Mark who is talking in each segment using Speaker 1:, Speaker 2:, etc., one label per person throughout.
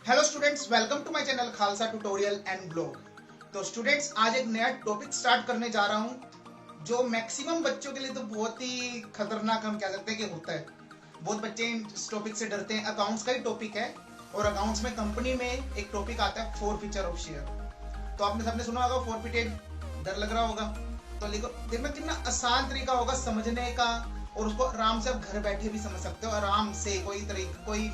Speaker 1: Hello students, welcome to my channel Khalsa tutorial and blog. तो students, आज एक नया टॉपिक स्टार्ट करने जा रहा हूं जो मैक्सिमम बच्चों के लिए तो बहुत ही खतरनाक हम कह सकते हैं कि होता है। बहुत बच्चे इस टॉपिक से डरते हैं। अकाउंट्स का ही टॉपिक है और अकाउंट्स में कंपनी में एक टॉपिक आता है फोरफीचर ऑफ शेयर। तो आपने सबने सुना होगा फोरफिटेड, डर लग रहा होगा। तो देखना कितना आसान तरीका होगा समझने का और उसको आराम से आप घर बैठे भी समझ सकते हो। आराम से कोई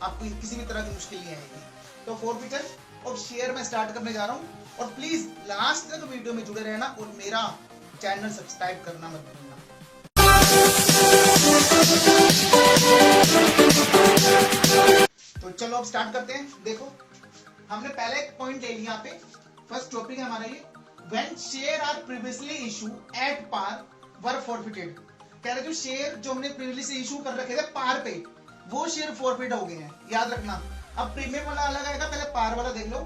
Speaker 1: आपको किसी भी तरह की मुश्किल नहीं आएगी। तो फोरफीचर ऑफ शेयर में स्टार्ट करने जा रहा हूँ और प्लीज लास्ट तक वीडियो में जुड़े रहना और मेरा चैनल सब्सक्राइब करना मत भूलना। तो चलो अब स्टार्ट करते हैं। देखो, हमने पहले एक पॉइंट ले लिया। यहाँ पे फर्स्ट टॉपिक है हमारा ये, when share are previously issue at par were forfeited. कह रहे जो शेयर जो हमने प्रीवियसली इशू कर रखे थे पार पे, वो शेयर फॉरफिट हो गए हैं। याद रखना। अब प्रीमियम वाला अलग आएगा, पहले पार वाला देख लो।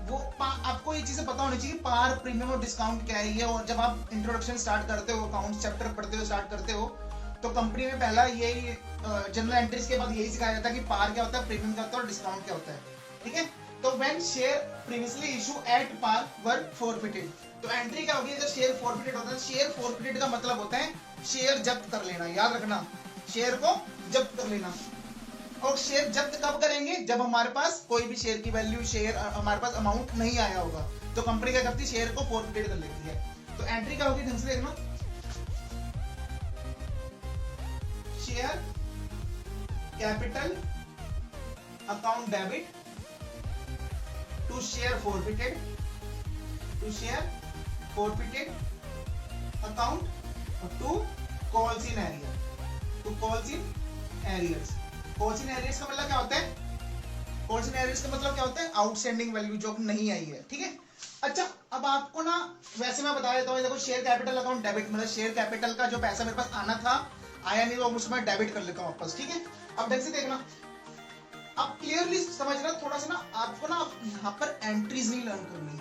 Speaker 1: वो आपको ये चीजें पता होनी चाहिए, पार, प्रीमियम और डिस्काउंट क्या है ये। और जब आप इंट्रोडक्शन स्टार्ट करते हो, अकाउंट चैप्टर पढ़ते हो, स्टार्ट करते हो, तो कंपनी में पहला यही जनरल एंट्रीज के बाद यही सिखाया जाता है कि पार क्या होता है, प्रीमियम क्या होता है और डिस्काउंट क्या होता है। ठीक है। तो when share previously issue at par were forfeited, तो एंट्री क्या होगी जब शेयर फॉरफिटेड होता है। शेयर फॉरफिटेड का मतलब होता है शेयर जब्त कर लेना। याद रखना, शेयर को जब्त कर लेना। और शेयर जब्त कब करेंगे? जब हमारे पास कोई भी शेयर की वैल्यू, शेयर हमारे पास अमाउंट नहीं आया होगा, तो कंपनी क्या करती है, शेयर को फॉरफिटेड कर लेती है। तो एंट्री क्या होगी, ढंग से देखना, share capital account debit to share forfeited, to share forfeited account to calls in arrear, to calls in arrears. Calls in arrears का मतलब क्या होता है? कॉल्स इन एरियर्स का मतलब क्या होता है? आउटस्टैंडिंग वैल्यू जो नहीं आई है। ठीक है। अच्छा, अब आपको ना वैसे मैं बता देता हूँ। देखो, शेयर कैपिटल अकाउंट डेबिट मतलब शेयर कैपिटल का जो पैसा मेरे पास आना था, आया नहीं, तो उसमें डेबिट कर लेता हूँ वापस। ठीक है। अब ढंग से देखना, अब क्लियरली समझना। थोड़ा सा ना आपको ना यहाँ पर एंट्रीज नहीं लर्न करनी।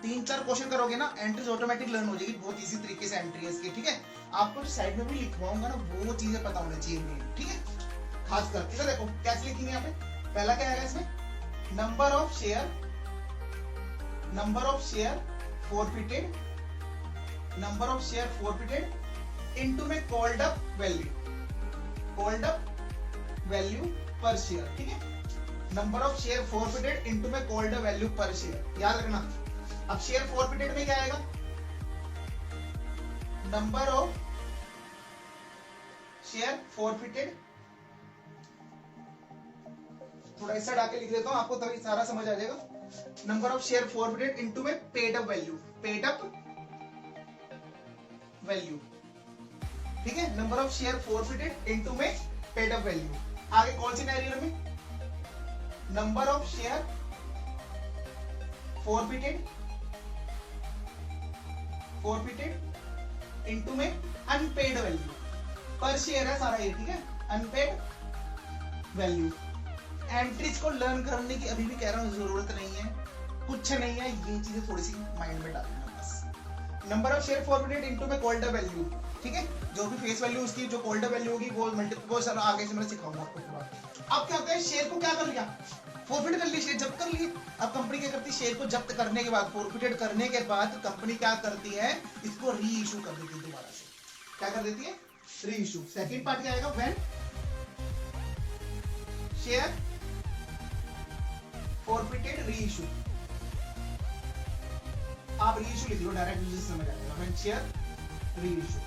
Speaker 1: 3-4 क्वेश्चन करोगे ना, एंट्रीज ऑटोमेटिक लर्न हो जाएगी। बहुत इजी तरीके से एंट्री है इसकी। ठीक है। आपको साइड में भी लिखवाऊंगा ना, वो चीजें पता होनी चाहिए। ठीक है। खास कर इधर देखो कैसे लिखेंगे। यहाँ पे पहला क्या आएगा इसमें, number of share, number of share forfeited, नंबर ऑफ शेयर फॉरफिटेड इनटू में called up value, called up value per share. ठीक है। Number of share forfeited into में called up value per share. याद रखना। अब शेयर फॉरफिटेड में क्या आएगा, नंबर ऑफ शेयर फॉरफिटेड, थोड़ा इस साइड आके लिख देता हूं आपको, तभी सारा समझ आ जाएगा। Number of share forfeited into में paid up value, paid up value. ठीक है। Number of share forfeited into में पेड अप वैल्यू। आगे कौन सी एरियर में, number of share forfeited, forfeited into में अनपेड वैल्यू। पर शेयर है सारा ये। ठीक है। Unpaid value. एंट्रीज को लर्न करने की अभी भी कह रहा हूं जरूरत नहीं है, कुछ नहीं है। ये चीजें थोड़ी सी माइंड में डालना बस। Number of share forfeited into में कॉल्ड अप वैल्यू। ठीक है। जो भी फेस वैल्यू उसकी जो कॉल्ड अप वैल्यू होगी वो मल्टीपल सर आगे से मैं सिखाऊंगा आपको पूरा। अब क्या होता है, शेयर को क्या कर लिया, फॉरफिट कर लिया, शेयर जब्त कर लिए। अब कंपनी क्या करती है, शेयर को जब्त करने के बाद, फॉरफिटेड करने के बाद कंपनी क्या करती है, इसको री इशू कर देती है दोबारा से। क्या कर देती है, री इशू। सेकंड पार्ट क्या आएगा, व्हेन शेयर फॉरफिटेड री इशू। आप री इशू लिख लो, डायरेक्ट यूज समझ आ जाएगा। व्हेन शेयर री इशू।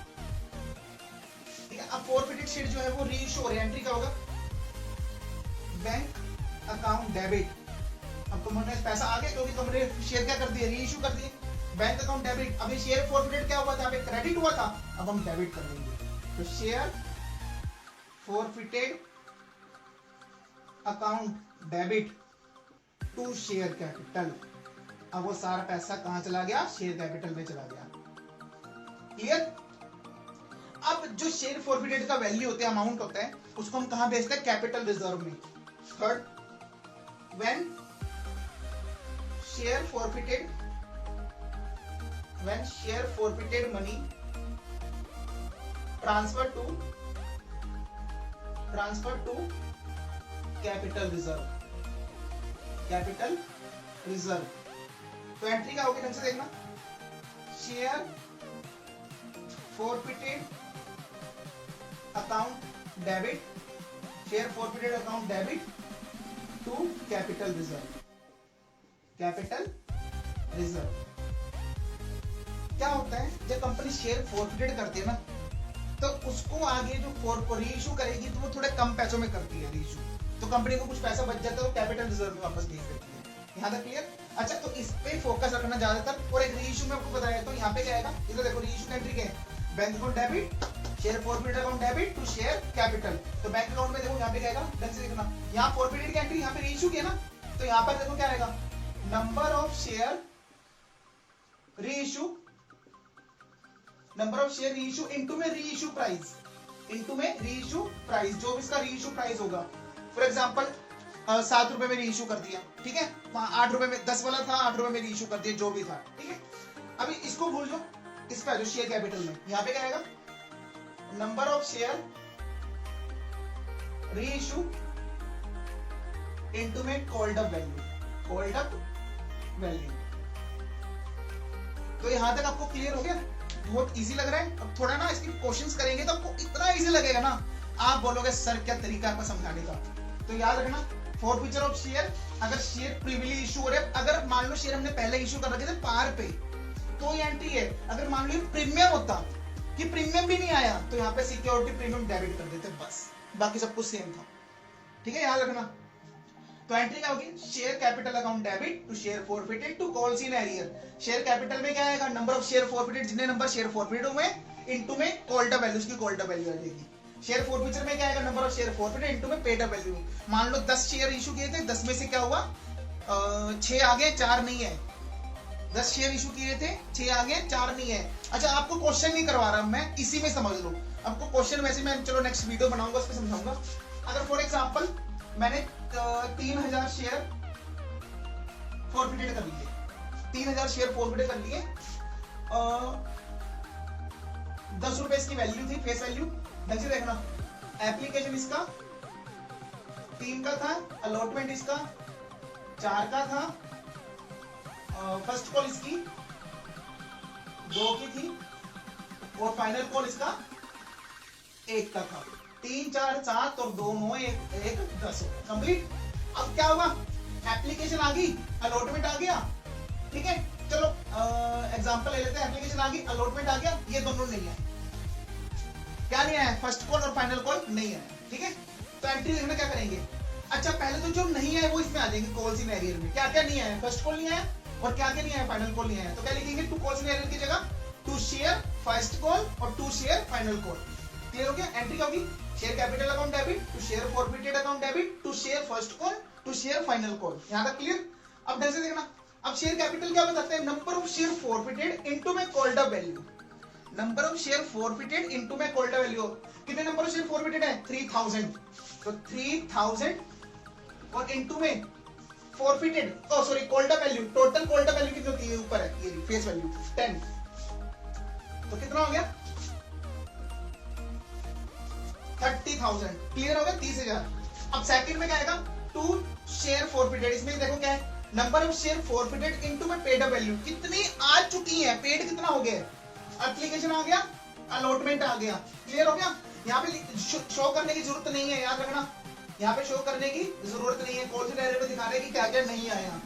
Speaker 1: ठीक है। अब फॉरफिटेड शेयर जो है वो री इशू हो रही है। एंट्री क्या होगा, बैंक अकाउंट डेबिट। अब कंपनी में पैसा आ गया क्योंकि कंपनी ने शेयर क्या कर दिया, री इशू कर दिए। Bank account debit. अभी शेयर फॉरफिटेड क्या हुआ था, अभी क्रेडिट हुआ था, अब हम डेबिट कर देंगे। तो share forfeited account debit to share capital. अब वो सारा पैसा कहां चला गया, शेयर कैपिटल में चला गया। क्लियर। अब जो शेयर फॉरफिटेड का वैल्यू होता है, अमाउंट होता है, उसको हम कहां भेजते हैं, कैपिटल रिजर्व में। Third, when share forfeited, when share forfeited money transfer to capital reserve, capital reserve. तो एंट्री क्या होगी ढंग से देखना, share forfeited account debit, share forfeited account debit to capital reserve. Capital reserve क्या होता है, जब कंपनी शेयर फोरफिटेड करती है ना, तो उसको आगे जो रीइश्यू करेगी तो वो थोड़े कम पैसों में करती है रीइश्यू, तो कंपनी को कुछ पैसा बच जाता है, वो कैपिटल रिजर्व में वापस भेज देती है। यहाँ तक क्लियर? अच्छा, तो इस पे फोकस रखना ज्यादातर। और एक रीइश्यू में आपको बताया, तो यहाँ पे क्या आएगा, इधर देखो रीइश्यू एंट्री क्या है, bank account debit, share forfeited account debit to share capital. तो बैंक अकाउंट में देखो यहाँ पे क्या आएगा, ढंग से देखना, यहाँ फोरफिटेड की एंट्री, यहाँ पे रीइश्यू किया ना, तो यहाँ पर देखो क्या आएगा, number of share reissue, number of share reissue into में रीइश्यू प्राइस, इनटू में रीइश्यू प्राइस, जो भी इसका रीइश्यू प्राइस होगा। फॉर एग्जांपल 7 रुपए में रीइश्यू कर दिया, ठीक है, 8 रुपए में 10 वाला था, 8 रुपए में रीइश्यू कर दिया, जो भी था, ठीक है। अभी इसको भूल जाओ, इस पे आ जाओ शेयर कैपिटल में, यहाँ पे क्या आएगा, number of share reissue into में called up value, called up value. तो यहां तक आपको क्लियर हो गया? बहुत इजी लग रहा है? अब थोड़ा ना इसकी क्वेश्चंस करेंगे तो आपको इतना इजी लगेगा ना, आप बोलोगे सर क्या तरीका है आपका समझाने का। तो याद रखना, फोरफीचर ऑफ शेयर, अगर शेयर प्रीवियसली इशू हो रहे, अगर मान लो शेयर हमने पहले इशू कर रखे थे पार पे, तो ये एंट्री है। अगर मान लो प्रीमियम होता कि प्रीमियम भी नहीं आया, तो यहाँ पे सिक्योरिटी प्रीमियम डेबिट कर देते, बस बाकी सब कुछ सेम था, ठीक है, याद रखना। तो एंट्री क्या होगी, share capital account debit to share forfeited to calls in arrear. Share capital में क्या आएगा, नंबर ऑफ शेयर फोरफिटेड, जितने नंबर शेयर फोरफिटेड हुए इनटू में कॉल्ड अप वैल्यू, उसकी कॉल्ड अप वैल्यू आ जाएगी। शेयर फोरफिचर में क्या आएगा, number of share forfeited into में पेड अप वैल्यू। मान लो 10 शेयर इशू किए थे, 10 में से क्या हुआ, 6 आ गए, 4 नहीं है। 10 शेयर इशू किए थे, 6 आ गए, 4 नहीं है। अच्छा, आपको क्वेश्चन नहीं करवा रहा मैं, इसी में समझ लो। आपको क्वेश्चन वैसे मैं चलो नेक्स्ट वीडियो बनाऊंगा, उस पर समझाऊंगा। अगर फॉर एग्जांपल मैंने 3000 शेयर फोरफिटेड कर लिए, 3000 शेयर फोरफिटेड कर लिए, 10 रुपए इसकी वैल्यू थी, फेस वैल्यू। ढंग से देखना, एप्लीकेशन इसका 3 का था, अलॉटमेंट इसका 4 का था, फर्स्ट कॉल इसकी 2 की थी, और फाइनल कॉल इसका 1 का था। 3 4 7 और 2 9 1 10 कंप्लीट। अब क्या होगा, एप्लीकेशन आ गई, अलॉटमेंट आ गया, ठीक है। चलो एग्जांपल ले लेते हैं, एप्लीकेशन आ गई, अलॉटमेंट आ गया, ये दोनों नहीं है। क्या नहीं आया, फर्स्ट कॉल और फाइनल कॉल नहीं है, ठीक है। तो एंट्री देखना क्या करेंगे। अच्छा, पहले तो जो नहीं है वो इसमें आ जाएंगे, कॉल्स इन एरियर में। क्या क्या नहीं आया, फर्स्ट कॉल नहीं आया, और क्या क्या नहीं आया, फाइनल कॉल नहीं आया। तो क्या लिखेंगे, टू कॉल्स इन एरियर की जगह टू शेयर फर्स्ट कॉल और to share final call. Clear हो गया? एंट्री क्या होगी, share capital account debit to share forfeited account debit to share first call to share final call. यहां तक clear? अब ढंग से देखना, अब शेयर कैपिटल क्या बताते हैं, number of share forfeited into में called up value. Number of share forfeited into में कॉल्ड अप वैल्यू। कितने नंबर ऑफ शेयर फोरफिटेड है, 3000। तो 3000 और इनटू में forfeited, oh sorry called up value, total called up value कितनी होती है, ऊपर है ये फेस वैल्यू 10। तो कितना हो गया, 30,000। क्लियर हो गया, 30,000। अब सेकंड में क्या आएगा, टू शेयर फोरफिटेड। इसमें देखो क्या है, number of share forfeited into में पेड अप वैल्यू। कितनी आ चुकी है, पेड कितना हो गया, एप्लीकेशन आ गया, अलॉटमेंट आ गया। क्लियर हो गया? यहाँ पे शो करने की जरूरत नहीं है, याद रखना, यहाँ पे शो करने की जरूरत नहीं है, कॉल से डायरेक्ट दिखाने की क्या क्या नहीं आया।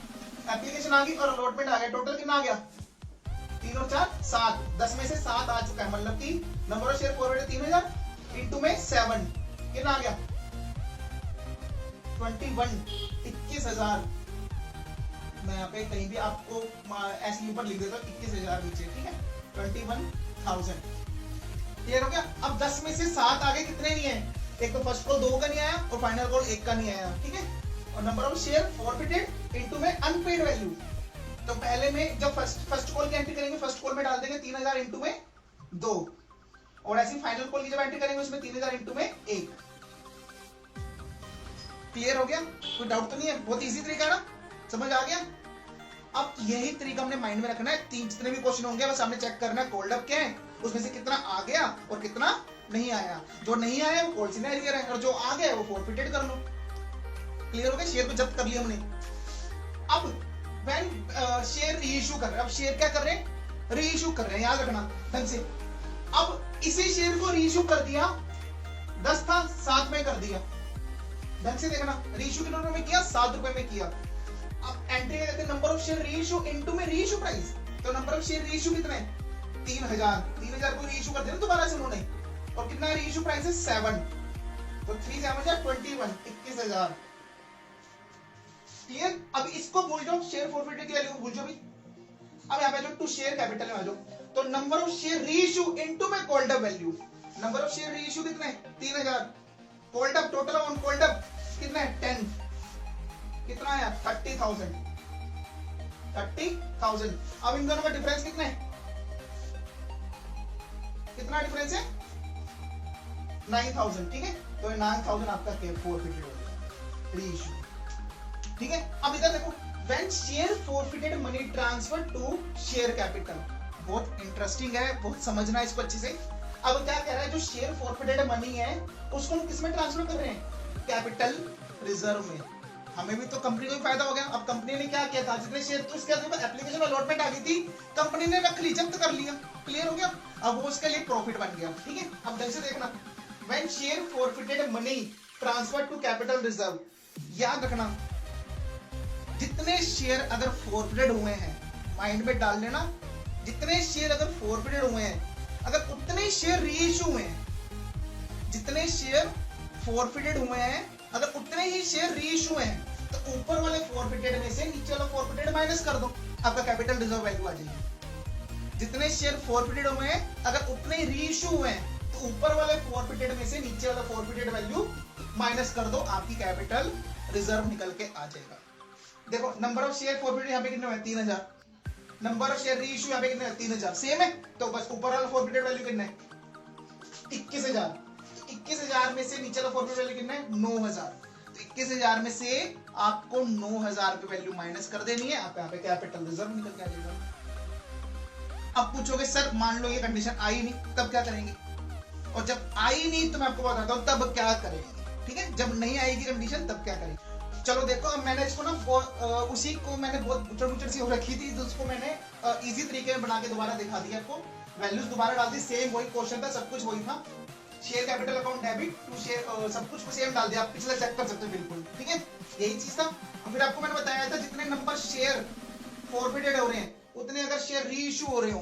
Speaker 1: एप्लीकेशन आ गई और अलॉटमेंट आ गया, टोटल कितना आ गया, 3 और 4 7, 10 में से 7 आ चुका है, मतलब कि number of share forfeited 3000 into में 7 कितना आ गया, 21,000। मैं यहाँ पे कहीं भी आपको ऐसे ऊपर लिख देता हूँ 21,000 नीचे, ठीक है, 21,000। क्लियर हो गया? अब 10 में से 7 आगे कितने नहीं है, एक तो फर्स्ट कॉल 2 का नहीं आया और फाइनल कॉल 1 का नहीं आया, ठीक है। और number of share forfeited into में अनपेड वैल्यू। तो पहले में जब फर्स्ट कॉल की एंट्री करेंगे, फर्स्ट कॉल में डाल देंगे 3000 इनटू में 2, और ऐसी फाइनल कॉल की जब एंट्री करेंगे उसमें 3000 इनटू में 1। क्लियर हो गया? कोई डाउट तो नहीं है? बहुत इजी तरीका है ना, समझ आ गया? अब यही तरीका हमने माइंड में रखना है, 3 जितने भी क्वेश्चन होंगे बस हमने चेक करना है कॉल्ड अप क्या है, उसमें से कितना आ गया और कितना नहीं आया। जो नहीं आया वो कॉल्स इन एरियर है, और जो आ गया वो फोरफिटेड कर लो। क्लियर हो गया? शेयर को जब्त कर लिया हमने। अब व्हेन शेयर रीइश्यू कर रहे हैं, अब शेयर क्या कर रहे हैं, रीइश्यू कर रहे हैं, याद रखना ढंग से। अब इसी शेयर को रीइश्यू कर दिया, 10 था 7 में कर दिया, ढंग से देखना, रीइश्यू कितने रुपए में किया, 7 रुपए में किया। अब एंट्री करते number of share reissue into में रीइश्यू प्राइस, तो नंबर ऑफ शेयर रीइश्यू कितना है, 3000 को रीइश्यू कर दिया ना दोबारा से उन्होंने, और कितना रीइश्यू प्राइस है 7, तो 3 7 21, 21,000। क्लियर। अब इसको भूल जाओ, शेयर फॉरफिटेड की वैल्यू को भूल जाओ भी। अब यहाँ पे जो टू शेयर कैपिटल में आ जाओ, तो number of share reissue into में called up value, number of share reissue कितना है 3000, called up total amount called up कितना है 10, कितना है 30,000। अब इन दोनों का डिफरेंस कितना है, कितना डिफरेंस है 9,000, ठीक है। तो 9,000 आपका फॉरफिटेड हो गया रीइश्यू, ठीक है। अब इधर देखो, when share forfeited money transfer to share capital, बहुत इंटरेस्टिंग है, बहुत समझना है इसको अच्छे से। अब क्या कह रहा है, जो शेयर फॉरफिटेड मनी है उसको हम किस में ट्रांसफर कर रहे हैं, कैपिटल रिजर्व में। हमें भी तो कंपनी को भी फायदा हो गया। अब कंपनी ने क्या किया था, जितने शेयर तो उसके बाद एप्लीकेशन अलॉटमेंट आ गई थी, कंपनी ने रख ली, जब्त कर लिया, क्लियर हो गया। अब वो उसके लिए प्रॉफिट बन गया, ठीक है। अब ढंग से देखना, when share forfeited money transfer to capital reserve, याद रखना जितने शेयर अगर फॉरफिटेड हुए हैं, माइंड में डाल लेना, जितने शेयर अगर फॉरफिटेड हुए हैं, अगर उतने शेयर रीइश्यू हुए हैं, जितने शेयर फॉरफिटेड हुए हैं अगर उतने ही शेयर रीइश्यू हैं, तो ऊपर वाले फॉरफिटेड में से नीचे वाला फॉरफिटेड माइनस कर दो, आपका कैपिटल रिजर्व वैल्यू आ जाएगी। जितने शेयर फॉरफिटेड हुए हैं अगर उतने ही रीइश्यू हुए हैं, तो ऊपर वाले फॉरफिटेड में से नीचे वाला फॉरफिटेड वैल्यू माइनस कर दो, आपकी कैपिटल रिजर्व निकल के आ जाएगा। देखो नंबर ऑफ शेयर फॉरफिटेड यहाँ पे कितने हैं 3000, नंबर ऑफ शेयर रीइश्यू यहाँ पे कितने हैं 3000, सेम है। तो बस ऊपर वाला फॉरफिटेड वैल्यू कितना है 21,000, 21,000 में से नीचे वाला फॉरफिटेड वैल्यू कितना है 9,000, तो 21,000 में से आपको 9,000 पे वैल्यू माइनस कर देनी है, आप यहाँ पे कैपिटल रिजर्व निकल के आ जाएगा। अब पूछोगे सर मान लो ये कंडीशन आई नहीं, तब क्या करेंगे, और जब आई नहीं तो मैं आपको बताता हूँ तब क्या करेंगे, ठीक है। जब नहीं आएगी कंडीशन तब क्या करेंगे, चलो देखो। अब मैंने इसको ना उसी को मैंने बहुत बुचड़ सी हो रखी थी, तो उसको मैंने इजी तरीके में बना के दोबारा दिखा दिया आपको, वैल्यूज दोबारा डाल दी, सेम वही क्वेश्चन था, सब कुछ वही था, share capital account debit to share, सब कुछ को सेम डाल दिया, आप पिछला चेक कर सकते हो बिल्कुल, ठीक है, यही चीज था। और फिर आपको मैंने बताया था जितने नंबर शेयर फॉरफिटेड हो रहे हैं, उतने अगर शेयर रीइश्यू हो रहे हो,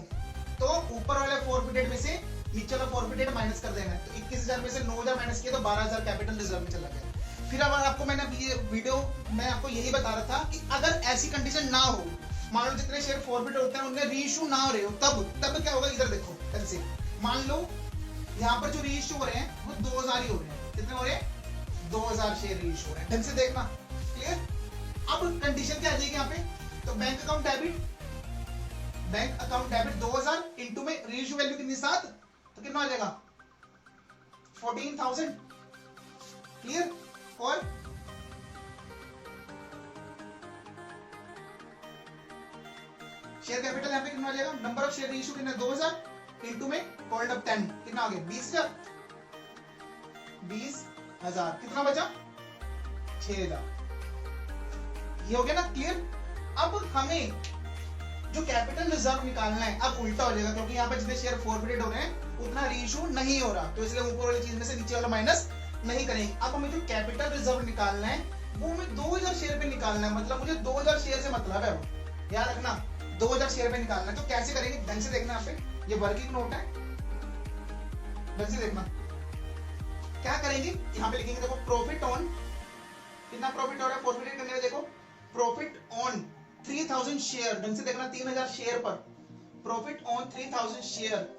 Speaker 1: तो ऊपर वाले फॉरफिटेड में से नीचे वाला फॉरफिटेड माइनस कर देना है। तो 21,000 में से 9,000 माइनस किया तो 12,000 कैपिटल रिजर्व में चला गया। फिर अब आपको मैंने ये वीडियो मैं आपको यही बता रहा था कि अगर ऐसी कंडीशन ना हो, मान लो जितने शेयर फॉरफिटेड होते हैं उनमें रीइश्यू ना हो रहे हो, तब क्या होगा, इधर देखो ऐसे, मान लो यहाँ पर जो रीइश्यू हो रहे हैं वो 2,000 ही हो रहे हैं, कितने हो रहे हैं 2,000 शेयर रीइश्यू हो रहे हैं, ढंग से देखना, क्लियर। अब कंडीशन क्या आ जाएगी यहाँ पे, तो बैंक अकाउंट डेबिट 2,000 इंटू में रीइश्यू वैल्यू कितनी 7, तो कितना आ जाएगा 14,000, क्लियर। और शेयर कैपिटल यहाँ पे कितना आ जाएगा, नंबर ऑफ शेयर रीइश्यू कितना 2,000 इंटू में कॉल्ड अप 10, कितना आ गया 20,000, कितना बचा 6,000, ये हो गया ना, क्लियर। अब हमें जो कैपिटल रिजर्व निकालना है अब उल्टा हो जाएगा, क्योंकि यहाँ पे जितने शेयर फॉरफिटेड हो रहे हैं उतना रीइश्यू नहीं हो रहा, तो इसलिए ऊपर वाली चीज में से नीचे वाला माइनस नहीं करेंगे। अब हमें जो कैपिटल रिजर्व निकालना है वो हमें 2,000 शेयर पे निकालना है, मतलब मुझे 2,000 शेयर से मतलब है, वो याद रखना 2,000 शेयर पे निकालना है। तो कैसे करेंगे, ढंग से देखना, यहाँ पे ये वर्किंग नोट है, ढंग से देखना क्या करेंगे, यहाँ पे लिखेंगे देखो प्रॉफिट ऑन, कितना प्रॉफिट हो रहा है फॉरफिटेड करने में, देखो प्रॉफिट ऑन 3,000 शेयर, ढंग से देखना 3,000 शेयर पर, प्रॉफिट ऑन 3,000 शेयर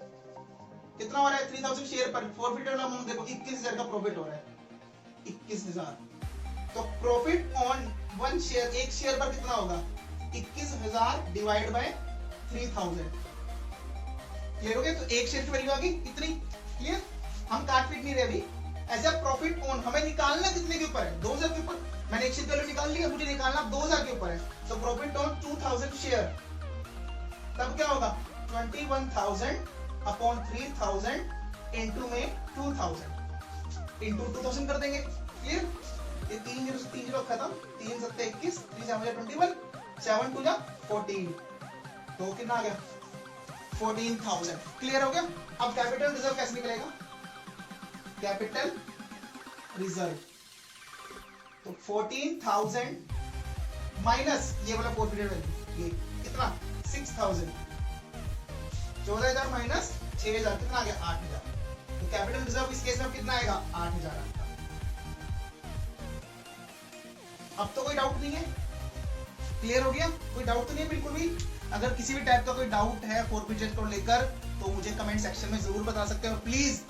Speaker 1: कितना हो रहा है 3,000 शेयर पर, फॉरफिटेड वाला अमाउंट देखो 21,000 का प्रॉफिट हो रहा है 21,000, तो प्रॉफिट ऑन 1 शेयर, एक शेयर पर कितना होगा 21,000 डिवाइड बाय 3,000, क्लियर हो गया। तो एक शेयर की वैल्यू आ गई इतनी, क्लियर। हम काट पीट नहीं रहे अभी, ऐसा प्रॉफिट ऑन हमें निकालना कितने के ऊपर है 2,000 के ऊपर, मैंने एक शेयर की वैल्यू निकाल ली है, मुझे निकालना 2,000 के ऊपर है, तो प्रॉफिट ऑन 2,000 शेयर, तब क्या होगा 21,000 अपॉन 3,000 इंटू में 2,000 इंटू 2,000 कर देंगे, क्लियर। ये 3 0 खत्म, 3 7 21, 3 7 21, 7 टू 14, तो कितना आ गया 14,000। क्लियर हो गया। अब कैपिटल रिजर्व कैसे निकलेगा, कैपिटल रिजर्व, तो 14,000 माइनस ये वाला फोरफिटेड वैल्यू, ये कितना 6,000, 14,000 माइनस 6,000 कितना आ गया 8,000। तो कैपिटल रिजर्व इस केस में कितना आएगा 8,000 आपका। अब तो कोई डाउट नहीं है, क्लियर हो गया, कोई डाउट तो नहीं है बिल्कुल भी। अगर किसी भी टाइप का कोई डाउट है फोरफिटेड को लेकर तो मुझे कमेंट सेक्शन में जरूर बता सकते हो। प्लीज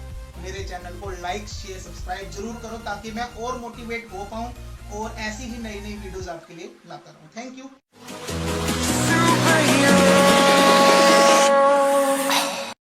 Speaker 1: मेरे चैनल को लाइक शेयर सब्सक्राइब जरूर करो ताकि मैं और मोटिवेट हो पाऊं और ऐसी ही नई नई वीडियोस आपके लिए लाता रहूं। Thank you.